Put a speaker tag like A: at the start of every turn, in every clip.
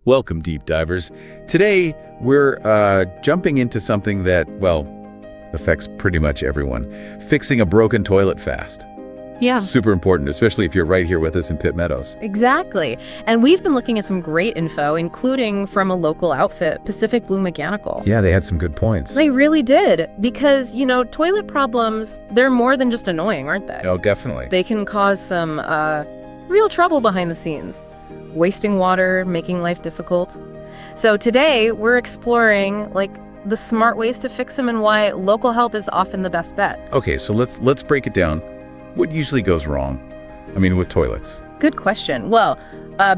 A: Welcome, deep divers. Today, we're jumping into something that, well, affects pretty much everyone. Fixing a broken toilet fast.
B: Yeah,
A: Super important, especially if you're right here with us in Pitt Meadows.
B: exactly. And we've been looking at some great info, including from a local outfit, Pacific Blue Mechanical.
A: Yeah, they had some good points.
B: They really did. Because, toilet problems, they're more than just annoying, aren't they?
A: Oh, definitely.
B: They can cause some real trouble behind the scenes. Wasting water, making life difficult. So today, we're exploring, the smart ways to fix them and why local help is often the best bet.
A: Okay, so let's break it down. What usually goes wrong? I mean, with toilets.
B: Good question. Well,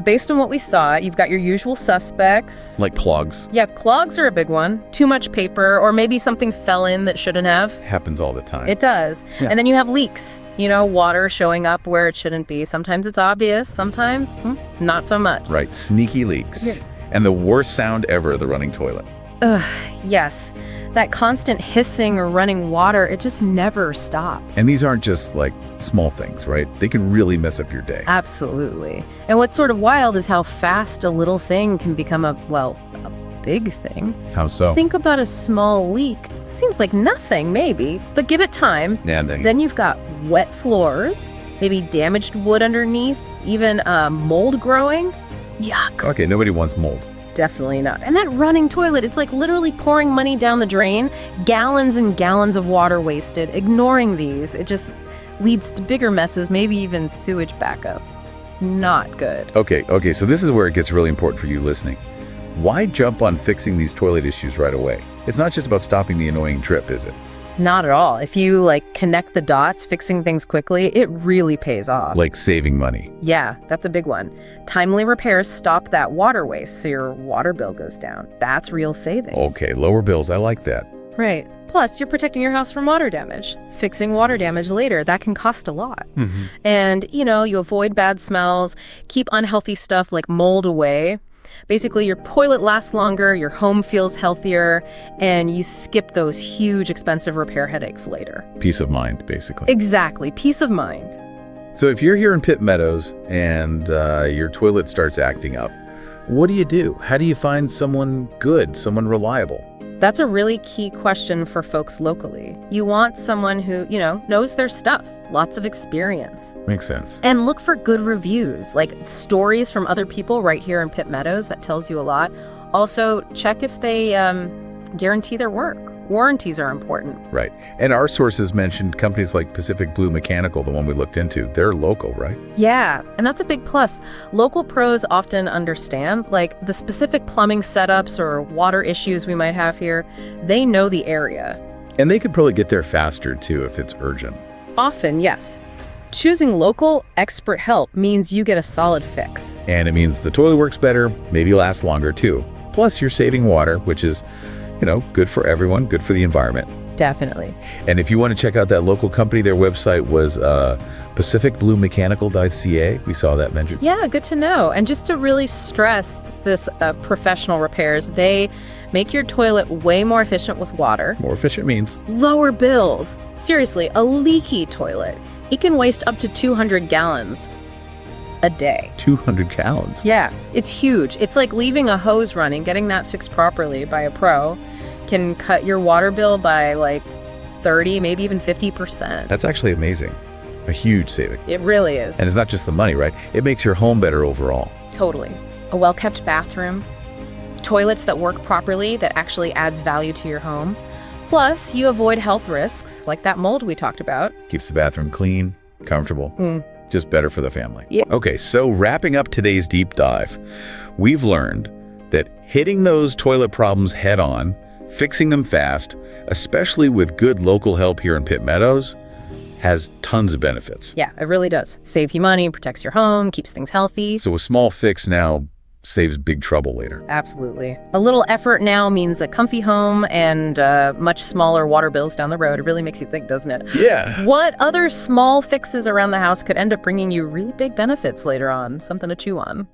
B: based on what we saw, you've got your usual suspects.
A: Like clogs.
B: Yeah, clogs are a big one. Too much paper, or maybe something fell in that shouldn't have.
A: Happens all the time.
B: It does.
A: Yeah.
B: And then you have leaks. Water showing up where it shouldn't be. Sometimes it's obvious, sometimes not so much.
A: Right, sneaky leaks.
B: Yeah.
A: And the worst sound ever, the running toilet.
B: Yes. That constant hissing or running water, it just never stops.
A: And these aren't just small things, right? They can really mess up your day.
B: Absolutely. And what's sort of wild is how fast a little thing can become a big thing.
A: How so?
B: Think about a small leak. Seems like nothing, maybe, but give it time.
A: Yeah,
B: Then you've got wet floors, maybe damaged wood underneath, even mold growing. Yuck.
A: Okay, nobody wants mold.
B: Definitely not. And that running toilet, it's like literally pouring money down the drain, gallons and gallons of water wasted. Ignoring these, it just leads to bigger messes, maybe even sewage backup. Not good.
A: Okay, so this is where it gets really important for you listening. Why jump on fixing these toilet issues right away? It's not just about stopping the annoying drip, is it?
B: Not at all. If you connect the dots, fixing things quickly, it really pays off.
A: Like saving money.
B: Yeah, that's a big one. Timely repairs stop that water waste, so your water bill goes down. That's real savings.
A: Okay, lower bills, I like that.
B: Right. Plus, you're protecting your house from water damage. Fixing water damage later, that can cost a lot.
A: Mm-hmm.
B: And, you avoid bad smells, keep unhealthy stuff like mold away. Basically, your toilet lasts longer, your home feels healthier, and you skip those huge, expensive repair headaches later.
A: Peace of mind, basically.
B: Exactly. Peace of mind.
A: So if you're here in Pitt Meadows and your toilet starts acting up, what do you do? How do you find someone good, someone reliable?
B: That's a really key question for folks locally. You want someone who, knows their stuff, lots of experience.
A: Makes sense.
B: And look for good reviews, like stories from other people right here in Pitt Meadows. That tells you a lot. Also, check if they guarantee their work. Warranties are important.
A: Right. And our sources mentioned companies like Pacific Blue Mechanical, the one we looked into. They're local, right?
B: Yeah, and that's a big plus. Local pros often understand, the specific plumbing setups or water issues we might have here. They know the area.
A: And they could probably get there faster, too, if it's urgent.
B: Often, yes. Choosing local, expert help means you get a solid fix.
A: And it means the toilet works better, maybe lasts longer, too. Plus, you're saving water, which is, good for everyone, good for the environment.
B: Definitely.
A: And if you want to check out that local company, their website was pacificbluemechanical.ca. We saw that mentioned.
B: Yeah, good to know. And just to really stress this professional repairs, they make your toilet way more efficient with water.
A: More efficient means
B: Lower bills. Seriously, a leaky toilet, it can waste up to 200 gallons a day.
A: 200 gallons.
B: Yeah, it's huge. It's like leaving a hose running. Getting that fixed properly by a pro can cut your water bill by 30, maybe even 50%.
A: That's actually amazing. A huge saving.
B: It really is.
A: And it's not just the money, right? It makes your home better overall.
B: Totally. A well-kept bathroom, toilets that work properly, that actually adds value to your home. Plus, you avoid health risks, like that mold we talked about.
A: Keeps the bathroom clean, comfortable. Just better for the family.
B: Yeah.
A: Okay, so wrapping up today's deep dive, we've learned that hitting those toilet problems head on, fixing them fast, especially with good local help here in Pitt Meadows, has tons of benefits.
B: Yeah, it really does. Save you money, protects your home, keeps things healthy.
A: So a small fix now saves big trouble later.
B: Absolutely. A little effort now means a comfy home and much smaller water bills down the road. It really makes you think, doesn't it?
A: Yeah.
B: What other small fixes around the house could end up bringing you really big benefits later on? Something to chew on.